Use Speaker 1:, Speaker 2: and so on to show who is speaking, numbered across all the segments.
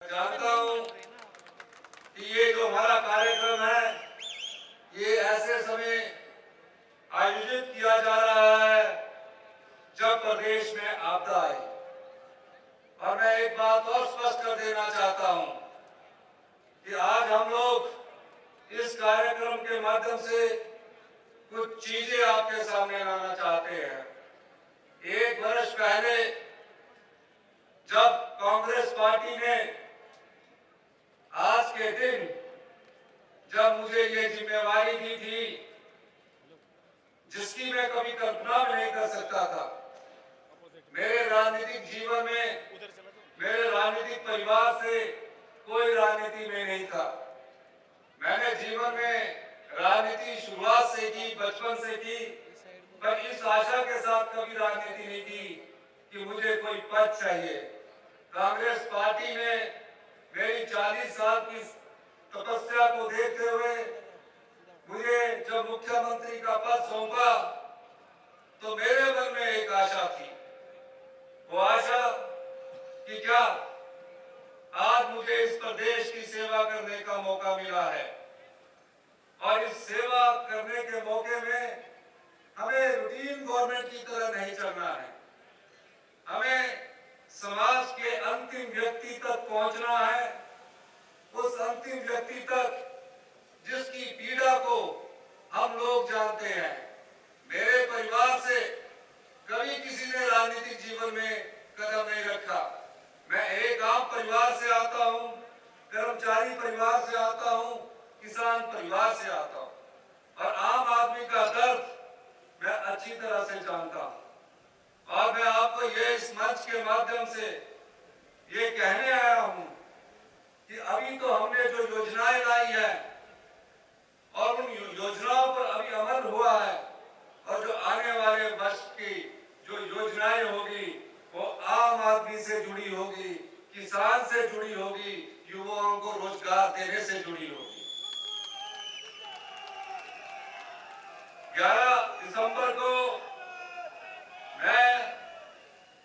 Speaker 1: जानता हूं कि ये जो हमारा कार्यक्रम है ये ऐसे समय आयोजित किया जा रहा है जब प्रदेश में आपदा आई। और मैं एक बात और स्पष्ट कर देना चाहता हूं कि आज हम लोग इस कार्यक्रम के माध्यम से कुछ चीजें आपके सामने लाना चाहते हैं। 1 वर्ष पहले जब कांग्रेस पार्टी ने आज के दिन जब मुझे ये जिम्मेवारी दी थी जिसकी मैं कभी कल्पना भी नहीं कर सकता था, मेरे राजनीतिक जीवन में मेरे राजनीतिक परिवार से कोई राजनीति में नहीं था। मैंने जीवन में राजनीति शुरुआत से की, बचपन से की, पर इस आशा के साथ कभी राजनीति नहीं की कि मुझे कोई पद चाहिए। कांग्रेस पार्टी ने मेरी 40 साल की तपस्या को देखते हुए मुझे जब मुख्यमंत्री का पद सौंपा तो मेरे मन में एक आशा थी। वो आशा कि क्या आज मुझे इस प्रदेश की सेवा करने का मौका मिला है और इस सेवा करने के मौके में हमें रूटीन गवर्नमेंट की तरह नहीं चलना है। हमें समाज के अंतिम व्यक्ति तक पहुंचना है, उस अंतिम व्यक्ति तक जिसकी पीड़ा को हम लोग जानते हैं। मेरे परिवार से कभी किसी ने राजनीतिक जीवन में कदम नहीं रखा। मैं एक आम परिवार से आता हूं, कर्मचारी परिवार से आता हूं, किसान परिवार से आता हूं और आम आदमी का दर्द मैं अच्छी तरह से जानता हूं। और मैं आपको ये इस मंच के माध्यम से ये कहने आया हूं कि अभी तो हमने जो योजनाएं लाई है और उन योजनाओं पर अभी अमल हुआ है और जो आने वाले वर्ष की जो योजनाएं होगी वो आम आदमी से जुड़ी होगी, किसान से जुड़ी होगी, युवाओं को रोजगार देने से जुड़ी होगी। 11 दिसंबर को मैं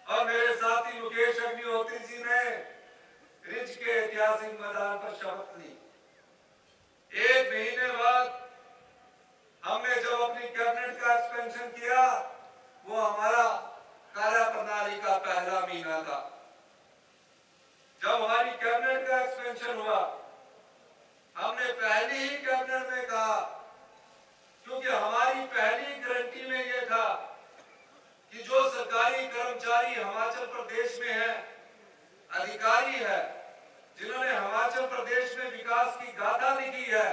Speaker 1: और मेरे साथी मुकेश अग्निहोत्री जी ने रिज के ऐतिहासिक मैदान पर शपथ ली। 1 महीने बाद हमने जब अपनी कैबिनेट का एक्सपेंशन किया, वो हमारा कार्य प्रणाली का पहला महीना था। जब हमारी कैबिनेट का एक्सपेंशन हुआ, हमने पहली ही कैबिनेट में कहा, क्योंकि हमारी पहली गारंटी में यह था कि जो सरकारी कर्मचारी हिमाचल प्रदेश में है, अधिकारी है, जिन्होंने हिमाचल प्रदेश में विकास की गाथा लिखी है,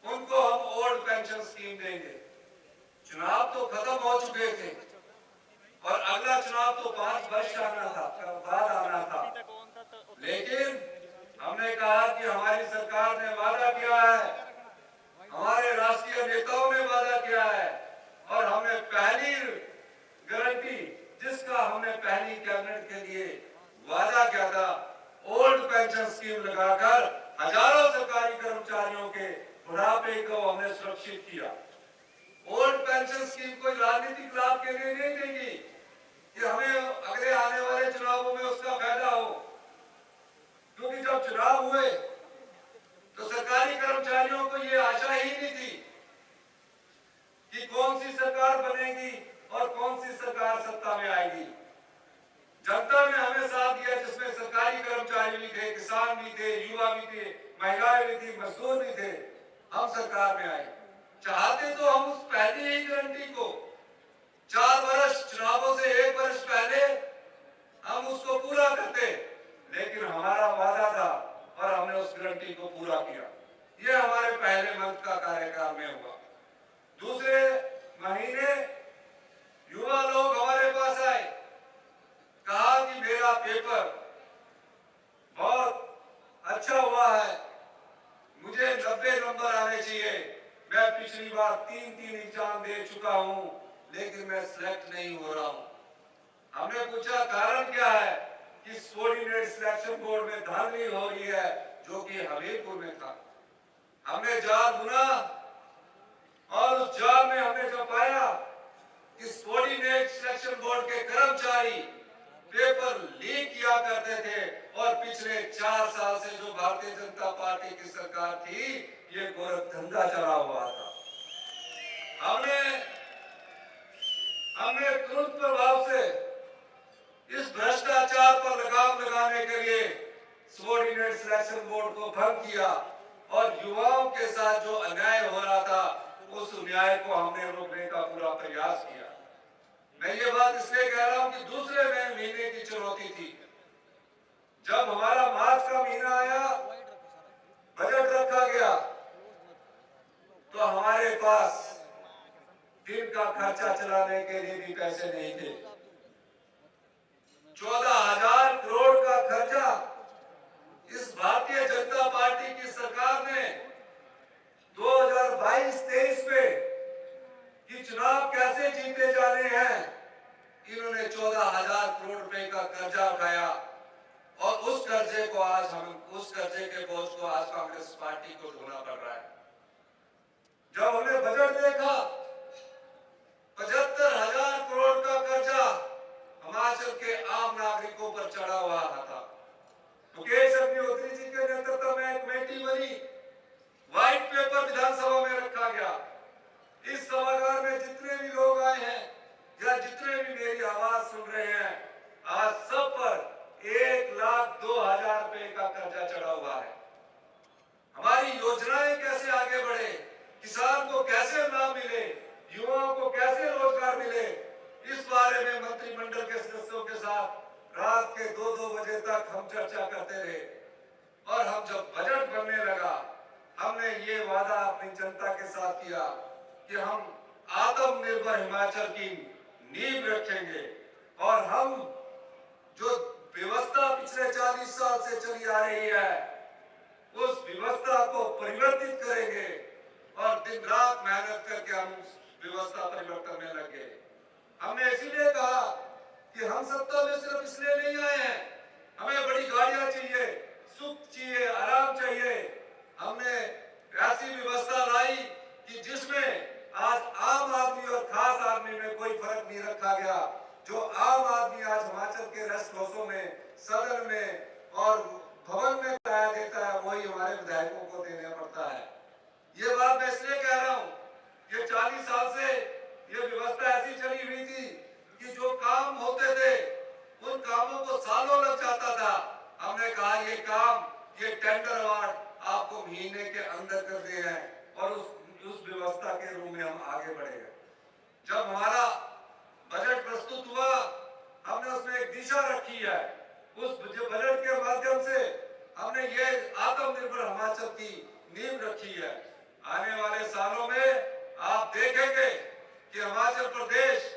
Speaker 1: उनको हम ओल्ड पेंशन स्कीम देंगे। चुनाव तो खत्म हो चुके थे और अगला चुनाव तो 5 वर्ष बाद आना था, लेकिन हमने कहा कि हमारी सरकार ने वादा किया है, हमारे राष्ट्रीय नेताओं ने वादा किया है और हमने पहली गारंटी जिसका हमने पहली कैबिनेट के लिए वादा किया था, ओल्ड पेंशन स्कीम लगाकर हजारों सरकारी कर्मचारियों के बुढ़ापे को हमने सुरक्षित किया। ओल्ड पेंशन स्कीम कोई राजनीतिक लाभ के लिए नहीं देगी कि हमें अगले आने वाले चुनावों में उसका फायदा हो, क्योंकि जब चुनाव हुए तो सरकारी कर्मचारियों को ये आशा ही नहीं थी कि कौन सी सरकार बनेगी और कौन सी सरकार सत्ता में आएगी। जनता ने हमें साथ दिया, जिसमें सरकारी कर्मचारी भी थे, किसान भी थे, युवा भी थे, महिलाएं भी थी, मजदूर भी थे। हम सरकार में आए, चाहते तो हम उस पहली ही गारंटी को 4 वर्ष चुनावों से 1 वर्ष पहले हम उसको पूरा करते, लेकिन हमारा वादा था और हमने उस गारंटी को पूरा किया। यह हमारे पहले मंथ का कार्यकाल में हुआ। दूसरे महीने युवा लोग हमारे पास आए, कहा कि मेरा पेपर बहुत अच्छा हुआ है, मुझे 90 नंबर आने चाहिए। मैं पिछली बार 3 एग्जाम दे चुका हूं, लेकिन मैं सिलेक्ट नहीं हो रहा हूं। हमने पूछा कारण क्या है कि कोऑर्डिनेट सिलेक्शन बोर्ड में धांधली हो रही है, जो कि हमीरपुर में था। हमने जाल बुना और उस जाल में हमने जो पाया कि कोऑर्डिनेट सिलेक्शन बोर्ड के कर्मचारी पेपर लीक किया करते थे। और पिछले 4 साल से जो भारतीय जनता पार्टी की सरकार थी, ये गोरख धंधा चला हुआ था। हमने तुरंत प्रभाव से इस भ्रष्टाचार पर लगाम लगाने के लिए सबॉर्डिनेट सिलेक्शन बोर्ड को भंग किया और युवाओं के साथ जो अन्याय हो रहा था, उस न्याय को हमने रोकने का पूरा प्रयास किया। मैं ये बात इसलिए कह रहा हूं कि दूसरे महीने की चुनौती थी। जब हमारा मार्च का महीना आया, बजट रखा गया, तो हमारे पास दिन का खर्चा चलाने के लिए भी पैसे नहीं थे। 14,000 करोड़ का खर्चा इस भारतीय जनता पार्टी की सरकार ने 2022-23 में कि चुनाव कैसे जीते जाने हैं, इन्होंने 14,000 करोड़ रुपए का कर्जा उठाया और उस कर्जे के बोझ को आज कांग्रेस पार्टी को ढोना पड़ रहा है। जब हमने बजट देखा, 75,000 करोड़ का कर्जा हिमाचल के आम नागरिकों पर चढ़ा हुआ था। मुकेश अग्निहोत्री जी के नेतृत्व में एक कमेटी बनी, व्हाइट पेपर विधानसभा में रखा गया। इस सभागार में जितने भी लोग आए हैं या जितने भी मेरी आवाज सुन रहे हैं, आज सब पर 1,02,000 रुपए का कर्जा चढ़ा हुआ है। हमारी योजनाएं कैसे आगे बढ़े, किसान को कैसे लाभ मिले, युवाओं को कैसे रोजगार मिले, इस बारे में मंत्रिमंडल के सदस्यों के साथ रात के 2-2 बजे तक हम चर्चा करते रहे। और हम जब बजट बनने लगा, हमने ये वादा अपनी जनता के साथ किया कि हम आत्मनिर्भर हिमाचल की नींव रखेंगे और हम जो व्यवस्था पिछले 40 साल से चली आ रही है, उस व्यवस्था को परिवर्तित करेंगे और दिन रात मेहनत करके हम व्यवस्था परिवर्तन में लगे। हमने इसीलिए कहा कि हम सत्ता में सिर्फ इसलिए नहीं आए हैं, हमें बड़ी गाड़ियां चाहिए, सुख चाहिए, आराम चाहिए। हमने ऐसी व्यवस्था लाई कि जिसमें आज आम आदमी और खास आदमी में कोई फर्क नहीं रखा गया। जो आम आदमी आज हिमाचल के रेस्ट हाउसों में, सदन में और भवन में किराया देता है, वही हमारे विधायकों को देना पड़ता है। ये बात मैं इसलिए कह रहा हूं, ये 40 साल से ये व्यवस्था ऐसी चली हुई थी कि जो काम होते थे, उन कामों को सालों लग जाता था। हमने कहा ये काम, ये टेंडर अवार्ड आपको महीने के अंदर कर दे हैं और उस व्यवस्था के रूप में हम आगे बढ़े। जब हमारा बजट प्रस्तुत हुआ, हमने उसमें एक दिशा रखी है। उस बजट के माध्यम से हमने ये आत्मनिर्भर हिमाचल की नींव रखी है। आने वाले सालों में आप देखेंगे कि हिमाचल प्रदेश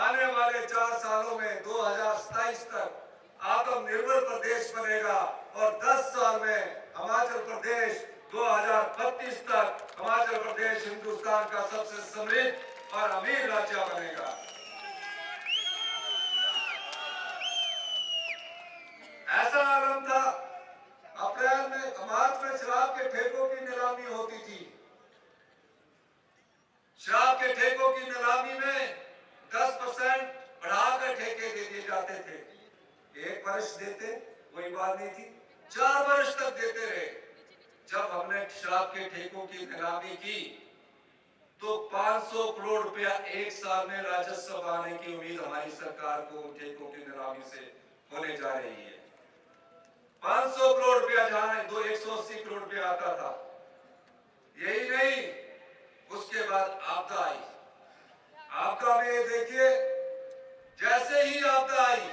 Speaker 1: आने वाले 4 सालों में 2027 तक आत्मनिर्भर प्रदेश बनेगा और 10 साल में हिमाचल प्रदेश 2032 तक हिमाचल प्रदेश हिंदुस्तान का सबसे समृद्ध और अमीर राज्य बनेगा। ऐसा आलम था, मार्च में शराब के ठेकों की नीलामी होती थी। शराब के ठेकों की नीलामी में 10% बढ़ाकर ठेके दे दिए जाते थे। 1 वर्ष देते, कोई बात नहीं थी, 4 वर्ष तक देते रहे। जब हमने शराब के ठेकों की नीलामी की तो 500 करोड़ रुपया 1 साल में राजस्व पाने की उम्मीद हमारी सरकार को ठेकों की नीलामी से होने जा रही है। 500 करोड़ रुपया जहां 180 करोड़ रुपया आता था। यही नहीं, उसके बाद आपदा आई। आपदा में ये देखिए, जैसे ही आपदा आई,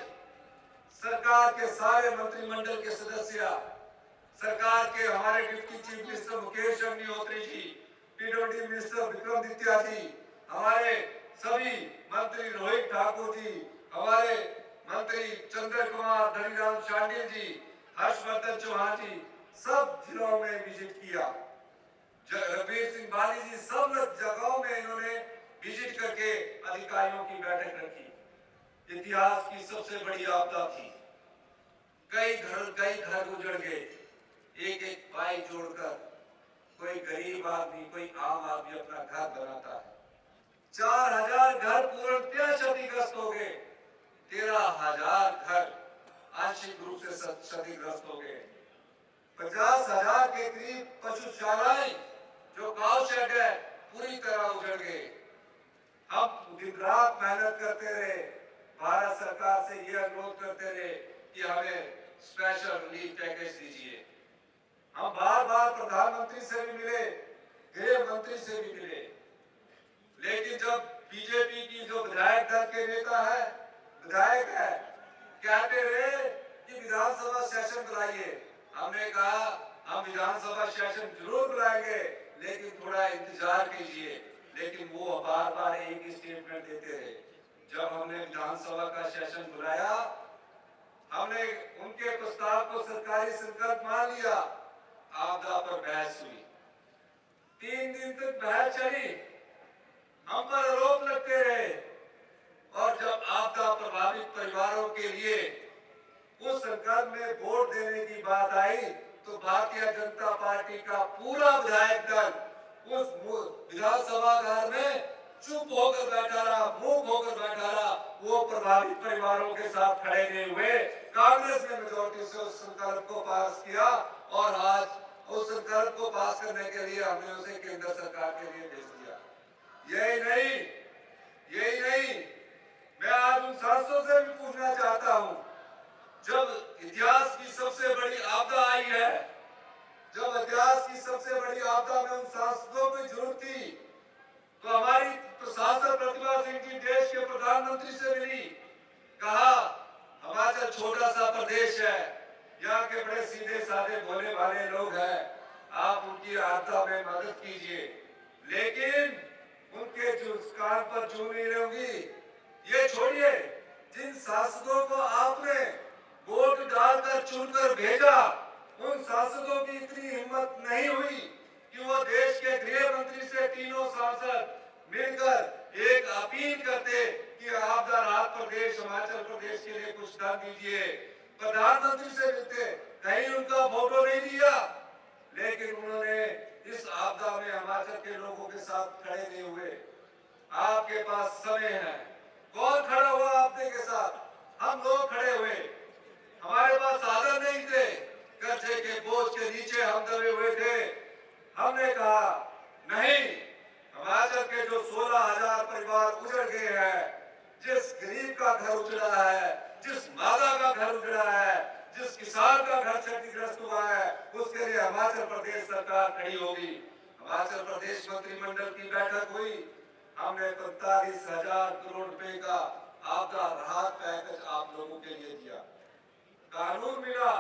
Speaker 1: सरकार के सारे मंत्रिमंडल के सदस्य, सरकार के हमारे deputy chief minister Mukesh Agnihotri ji, PWD minister Vikramaditya ji, हमारे सभी मंत्री रोहित ठाकुर जी, हमारे मंत्री चंद्र कुमार, धनीराम शांडिल जी, हर्षवर्धन चौहान जी, सब जिलों में विजिट किया। रघुवीर सिंह बाली जी, सब जगहों में इन्होंने विजिट करके अधिकारियों की बैठक रखी। इतिहास की सबसे बड़ी आपदा थी। कई घर उजड़ गए। एक पाई जोड़कर कोई गरीब आदमी, कोई आम आदमी अपना घर बनाता है। 4,000 घर पूर्णतः क्षतिग्रस्त हो गए। 13,000 घर आंशिक रूप से क्षतिग्रस्त हो गए। 50,000 के करीब पशुशालाएं जो काउ शेड है पूरी तरह उजड़ गए। हम दिन रात मेहनत करते रहे, भारत सरकार से यह अनुरोध करते रहे कि हमें स्पेशल रिलीफ पैकेज दीजिए। हम बार बार प्रधानमंत्री से भी मिले, गृह मंत्री से भी मिले, लेकिन जब बीजेपी की जो विधायक दल के नेता है, विधायक है, कहते रहे कि विधानसभा सेशन बुलाइए। हमने कहा हम विधानसभा सेशन जरूर बुलाएंगे, लेकिन थोड़ा इंतजार कीजिए। लेकिन वो बार बार एक ही स्टेटमेंट देते रहे। जब हमने विधानसभा का सेशन बुलाया, हमने उनके प्रस्ताव को सरकारी संकल्प मान लिया। आपदा पर बहस हुई, 3 दिन तक बहस चली, हम पर आरोप लगते रहे। और जब आपदा प्रभावित परिवारों के लिए उस संकल्प में वोट देने की बात आई, तो भारतीय जनता पार्टी का पूरा विधायक दल उस विधानसभा घर में चुप होकर बैठा रहा, मूक होकर बैठा रहा। वो प्रभावित परिवारों के साथ खड़े नहीं हुए। कांग्रेस ने मेजोरिटी से उस संकल्प को पास किया और आज उस संकल्प को पास करने के लिए हमने उसे केंद्र सरकार के लिए भेज दिया। यही नहीं, मैं आज उन सांसदों से भी पूछना चाहता हूं, जब इतिहास की सबसे बड़ी आपदा आई है, जब इतिहास की सबसे बड़ी आपदा में उन सांसदों की जरूरत थी, तो हमारी सांसद प्रतिभा सिंह जी देश के प्रधानमंत्री से मिली, कहा हिमाचल छोटा सा प्रदेश है, यहाँ के बड़े सीधे साधे भोले भाले लोग हैं, आप उनकी आपदा में मदद कीजिए। लेकिन उनके जो कान पर जू नहीं रहेगी। ये छोड़िए, जिन सांसदों को आपने वोट डालकर चुनकर भेजा, उन सांसदों की इतनी हिम्मत नहीं हुई कि वो देश के गृह मंत्री से तीनों सांसद मिलकर एक अपील करते कि आपदा राहत प्रदेश हिमाचल प्रदेश के लिए कुछ दान दीजिए। प्रधानमंत्री से मिलते, कहीं उनका फोटो नहीं दिया, लेकिन उन्होंने इस आपदा में हिमाचल के लोगों के साथ खड़े नहीं हुए। आपके पास समय है, कौन खड़ा हुआ आपके के साथ? हम लोग खड़े हुए। हमारे पास साधन नहीं थे, कर्जे के बोझ के नीचे हम दबे हुए थे। हमने कहा नहीं, हिमाचल के जो 16,000 परिवार उजड़ गए हैं, जिस गरीब का घर उजड़ा है, जिस माता का घर उजड़ा है, जिस किसान का घर क्षतिग्रस्त हुआ है, उसके लिए हिमाचल प्रदेश सरकार खड़ी होगी। हिमाचल प्रदेश मंत्रिमंडल की बैठक हुई, हमने 45,000 करोड़ रुपए का आपदा राहत पैकेज आप लोगों के लिए दिया। कानून मिला,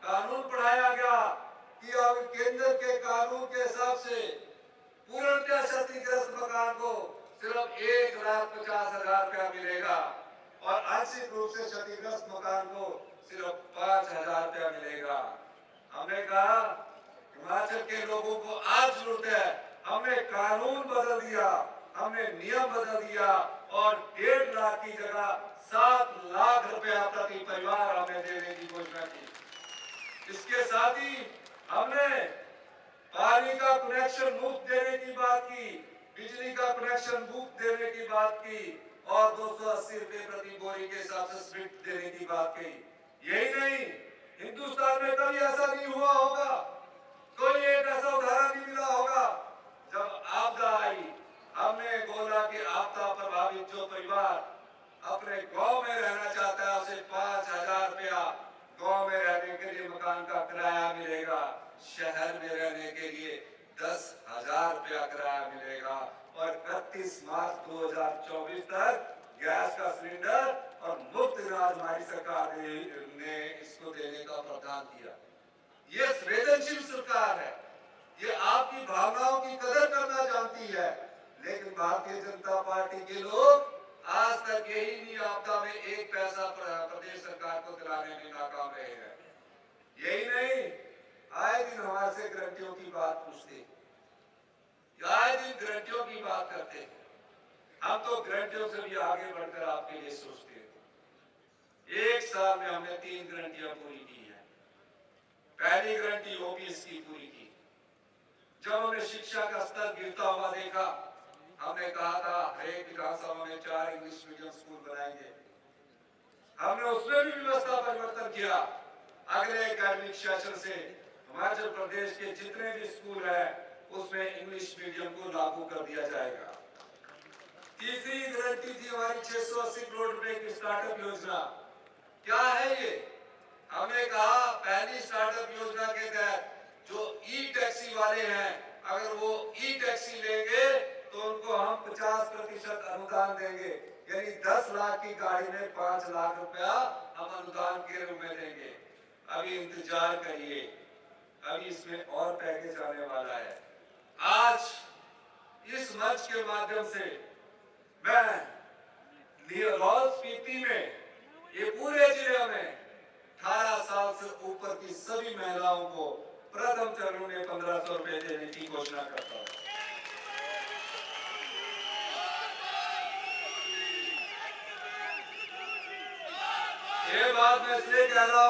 Speaker 1: कानून पढ़ाया गया कि अब केंद्र के कानून के हिसाब से पूर्णतः क्षतिग्रस्त मकान को सिर्फ 1,50,000 रुपया मिलेगा और आंशिक रूप से क्षतिग्रस्त मकान को सिर्फ 5,000 रुपया मिलेगा। हमने कहा हिमाचल के लोगों को आज जरूरत है, हमने कानून बदल दिया, हमने नियम बदल दिया और 1.5 लाख की जगह 7 लाख रुपया प्रति परिवार हमें देने की घोषणा की। इसके साथ ही हमने पानी का कनेक्शन मुफ्त देने की बात की, बिजली का कनेक्शन मुफ्त देने की बात की और 280 रुपए प्रति बोरी के हिसाब से स्प्लिट देने की बात की। यही नहीं, हिंदुस्तान में कभी ऐसा नहीं हुआ होगा, कोई एक ऐसा उदाहरण नहीं मिला होगा। जब आपदा आई, हमने बोला कि आपदा प्रभावित जो परिवार अपने गांव में रहना चाहता है, उसे 5,000 रुपया गांव में रहने के लिए मकान का किराया मिलेगा, शहर में रहने के लिए 10,000 रुपया किराया मिलेगा और 31 मार्च 2024 तक गैस का सिलेंडर और मुफ्त इलाज हमारी सरकार ने इसको देने का प्रावधान किया। ये संवेदनशील सरकार है, ये आपकी भावनाओं की कदर करना जानती है, लेकिन भारतीय जनता पार्टी के लोग आज तक यही नहीं आपदा में एक पैसा प्रदेश सरकार को दिलाने में नाकाम रहे हैं। यही नहीं, आए दिन हमारे से गारंटियों की बात पूछते, आए दिन गारंटियों की बात करते, हम तो गारंटियों से भी आगे बढ़कर आपके लिए सोचते हैं। 1 साल में हमने 3 गारंटियां पूरी की है। पहली गारंटी ओपीएस की पूरी की। जब हमने शिक्षा का स्तर गिरता हुआ देखा, हमने कहा था हर एक विधानसभा में 4 इंग्लिश मीडियम स्कूल बनाएंगे। हमने उसमें भी व्यवस्था परिवर्तन किया। अगले एकेडमिक सेशन से हिमाचल प्रदेश के जितने भी स्कूल हैं उसमें इंग्लिश मीडियम को लागू कर दिया जाएगा। तीसरी गारंटी थी हमारी 680 करोड़ रुपए की स्टार्टअप योजना। क्या है ये? हमने कहा पहली स्टार्टअप योजना के तहत जो ई टैक्सी वाले हैं, अगर वो ई टैक्सी लेंगे तो उनको हम 50% अनुदान देंगे, यानी 10 लाख की गाड़ी में 5 लाख रुपया हम अनुदान के रूप में देंगे। अभी इंतजार करिए, अभी इसमें और पैकेज आने वाला है। आज इस मंच के माध्यम से मैं लाहौल स्पीति में ये पूरे जिले में 18 साल से ऊपर की सभी महिलाओं को प्रथम चरण में 1500 रुपए देने की घोषणा करता हूं। ये बात मैं इसलिए कह रहा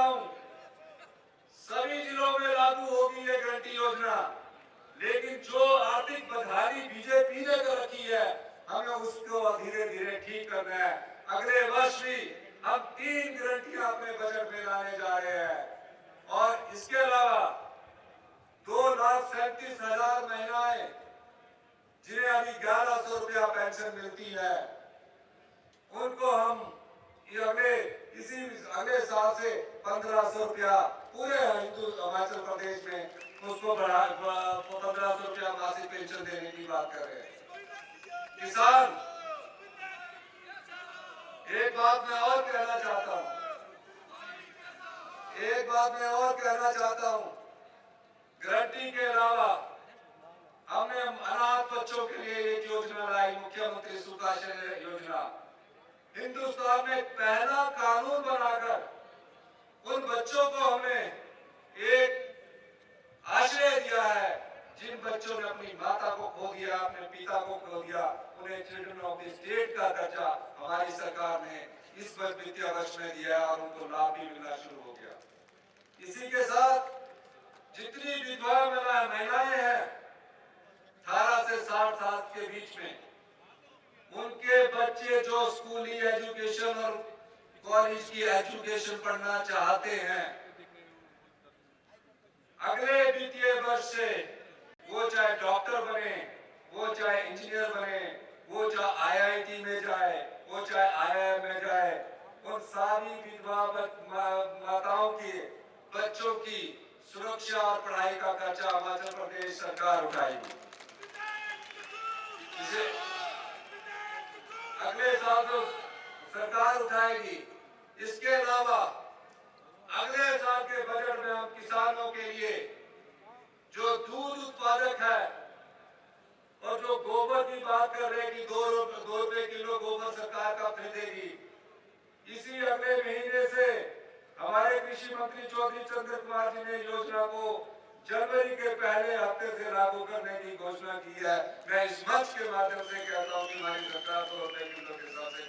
Speaker 1: हूं, सभी जिलों में लागू होगी ये गारंटी योजना, लेकिन जो आर्थिक बदहाली बीजेपी ने कर रखी है हमें उसको धीरे धीरे ठीक करना है। अगले वर्ष भी हम 3 गारंटियां अपने बजट में लाने जा रहे हैं और इसके अलावा 2,37,000 महिलाएं जिन्हें अभी 1100 रुपया पेंशन मिलती है, उनको हम अगले साल से 1500 रुपया पूरे हिमाचल प्रदेश में उसको 1500 रुपया मासिक पेंशन देने की बात कर रहे हैं। किसान, एक बात मैं और कहना चाहता हूं, गारंटी के अलावा हमने अनाथ बच्चों के लिए एक योजना लाई, मुख्यमंत्री सुखाश्रय योजना। हिंदुस्तान में पहला कानून बनाकर उन बच्चों को हमने एक आश्रय दिया है जिन बच्चों ने अपनी माता को खो दिया, अपने पिता को खो दिया, उन्हें चिल्ड्रन ऑफ द स्टेट का दर्जा हमारी सरकार ने इस वित्तीय वर्ष में दिया और उनको लाभ भी मिलना शुरू हो गया। इसी के साथ जितनी विधवा महिलाएं हैं 18 से 60 साल के बीच में, उनके बच्चे जो स्कूली एजुकेशन और कॉलेज की एजुकेशन पढ़ना चाहते हैं, अगले वित्तीय वर्ष से वो चाहे डॉक्टर बने, वो चाहे इंजीनियर बने, वो चाहे IIT में जाए, वो चाहे IIM में जाए, उन सारी विधवा माताओं के बच्चों की सुरक्षा और पढ़ाई का खर्चा हिमाचल प्रदेश सरकार उठाएगी। इसे अगले साल तो सरकार उठाएगी। इसके अलावा अगले साल के बजट में हम किसानों के लिए जो दूध उत्पादक है और जो गोबर की बात कर रहे हैं कि 2 रुपए किलो गोबर सरकार का खरीदेगी, इसी अगले महीने से हमारे कृषि मंत्री चौधरी चंद्र कुमार जी ने योजना को जनवरी के पहले हफ्ते से लागू करने की घोषणा की है। मैं इस मंच के माध्यम से कहता हूं कि हमारी सरकार 2 रुपए किलो के हिसाब से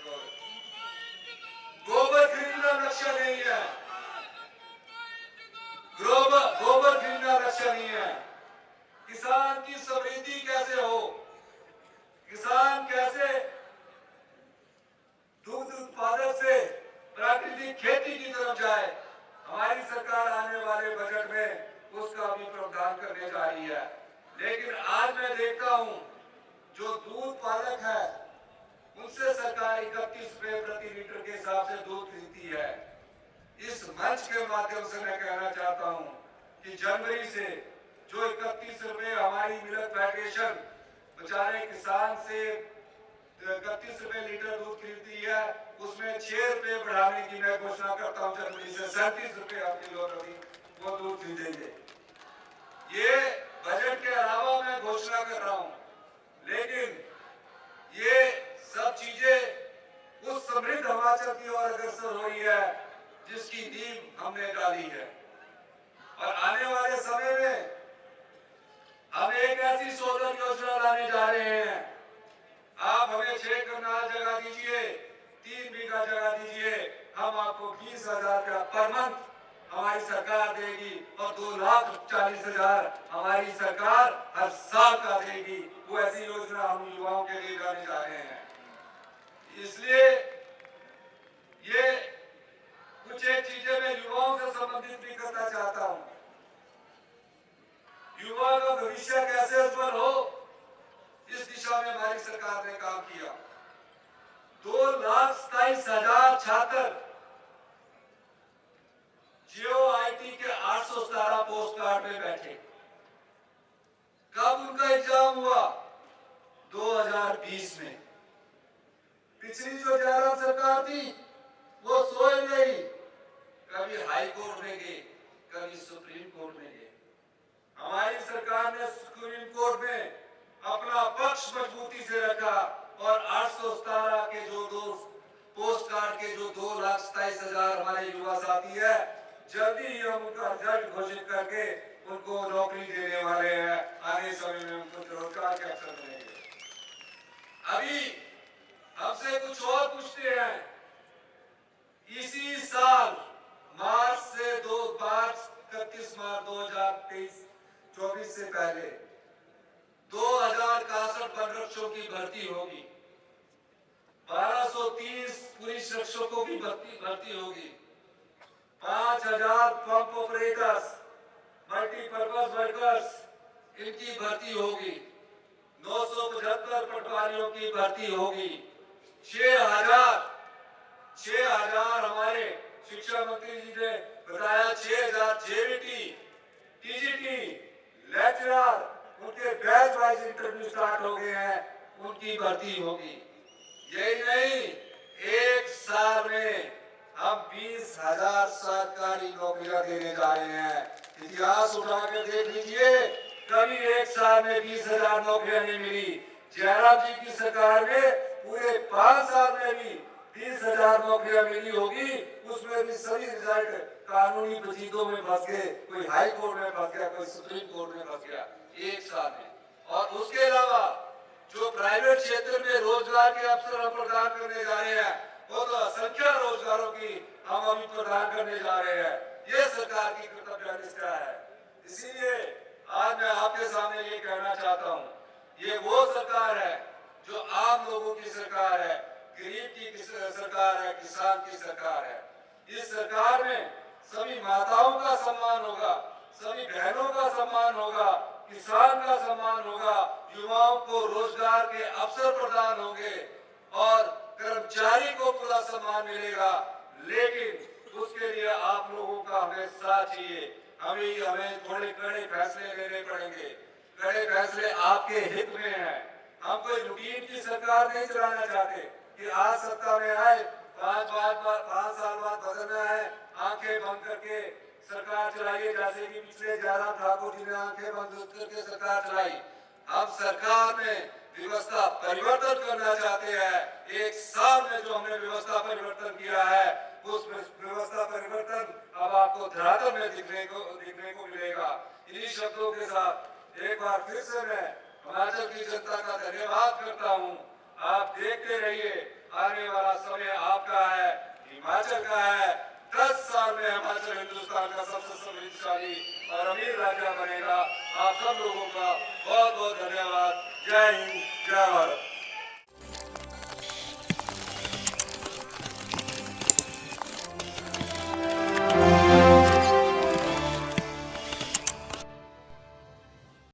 Speaker 1: गोबर खरीदना लक्ष्य नहीं है, गोबर खरीदना लक्ष्य नहीं है। किसान की समृद्धि कैसे हो, किसान कैसे दूध उत्पादक से प्राकृतिक खेती की तरफ जाए, हमारी सरकार आने वाले बजट में उसका भी प्रावधान करने जा रही है। लेकिन आज मैं देखता हूं जो दूध पालक है उनसे सरकार 31 रुपए प्रति लीटर के हिसाब से दूध खरीदती है। इस मंच के माध्यम से मैं कहना चाहता हूं कि जनवरी से जो 31 रुपए हमारी मिल्क फेडरेशन बेचारे किसान से 31 रुपए लीटर दूध खरीदती है, उसमें 6 रुपए बढ़ाने की मैं घोषणा करता हूं। जनवरी से 37 रुपए किलो प्रति वो दूध खरीदेंगे। ये बजट के अलावा मैं घोषणा कर रहा हूं, लेकिन ये सब चीजें उस समृद्ध हिमाचल की ओर अग्रसर हो रही है जिसकी नींव हमने डाली है। और आने वाले समय में हम एक ऐसी सोलर योजना लाने जा रहे हैं। आप हमें 6 कनाल जगह दीजिए, 3 बीघा जगह दीजिए, हम आपको 20,000 रुपया पर मंथ हमारी सरकार देगी और 2,40,000 हमारी सरकार हर साल का देगी। वो ऐसी योजना हम युवाओं के लिए लाने जा रहे हैं। इसलिए ये कुछ एक चीजें मैं युवाओं से संबंधित भी करना चाहता हूं। युवा का भविष्य कैसे उज्जवल हो, इस दिशा में हमारी सरकार ने काम किया। 2,27,000 छात्र जियो आईटी के 817 पोस्ट कार्ड में बैठे। कब उनका एग्जाम हुआ? 2020 में। पिछली जो जयराम सरकार थी वो सोए नहीं, कभी हाई कोर्ट में गए, कभी सुप्रीम कोर्ट में गए। हमारी सरकार ने सुप्रीम कोर्ट में अपना पक्ष मजबूती से रखा और 817 के जो दो पोस्ट कार्ड के जो 2,27,000 हमारे युवा साथी है, जल्दी ही हम उनका रिजल्ट घोषित करके उनको नौकरी देने वाले हैं। आने समय में उनको रोजगार के अवसर मिलेंगे। अभी हमसे कुछ और पूछते हैं। इसी साल मार्च से 31 मार्च 2023 से पहले 2061 वनरक्षकों की भर्ती होगी, 1230 पुलिस रक्षकों की भर्ती होगी, 5,000 पंप ऑपरेटर्स, मल्टीपर्पज वर्कर्स इनकी भर्ती होगी, 975 पटवारियों की भर्ती होगी, 6,000 हमारे शिक्षा मंत्री जी ने बताया 6,000 जेबीटी, टीजीटी, लेक्चरर, उनके बैच वाइज इंटरव्यू स्टार्ट हो गए हैं, उनकी भर्ती होगी। यही नहीं, एक साल में हम 20,000 सरकारी नौकरियां देने जा रहे हैं। इतिहास उठाकर देख लीजिए, कभी एक साल में 20,000 नौकरियां नहीं मिली। जयराम जी की सरकार में पूरे 5 साल में भी 20,000 नौकरियां मिली होगी। उसमें भी सभी रिजल्ट कानूनी पेचीदों में फंस गए, कोई हाई कोर्ट में फंस गया, कोई सुप्रीम कोर्ट में फंस गया, एक साल में। और उसके अलावा जो प्राइवेट क्षेत्र में रोजगार के अवसर हम प्रदान करने जा रहे हैं, वो तो असंख्य रोजगारों की हम अभी प्रदान करने जा रहे हैं। ये सरकार की कर्तव्यनिष्ठा है। इसीलिए आज मैं आपके सामने ये कहना चाहता हूँ, ये वो सरकार है जो आम लोगों की सरकार है, गरीब की सरकार है, किसान की सरकार है। इस सरकार में सभी माताओं का सम्मान होगा, सभी बहनों का सम्मान होगा, किसान का सम्मान होगा, युवाओं को रोजगार के अवसर प्रदान होंगे और कर्मचारी को पूरा सम्मान मिलेगा। लेकिन उसके लिए आप लोगों का हमें साथ चाहिए। हमें थोड़े कड़े फैसले लेने पड़ेंगे। कड़े फैसले आपके हित में हैं। हम कोई रूटीन की सरकार नहीं चलाना चाहते कि आज सत्ता में आए, 5 साल बाद बदलना है, आंखें बंद करके सरकार चलाइए, जैसे कि पिछले जयराम ठाकुर जी ने आंखें बंद करके सरकार चलाई। हम सरकार में व्यवस्था परिवर्तन करना चाहते हैं। एक साल में जो हमने व्यवस्था परिवर्तन किया है, उस व्यवस्था परिवर्तन अब आपको धरातल में दिखने को मिलेगा। इन्हीं शब्दों के साथ एक बार फिर से मैं हिमाचल की जनता का धन्यवाद करता हूँ। आप देखते रहिए, आने वाला समय आपका है, हिमाचल का है। 10 साल में हिमाचल हिंदुस्तान का सबसे समृद्धशाली और अमीर राज्य बनेगा। आप सब लोगों का बहुत बहुत धन्यवाद। जय हिंद, जय भारत।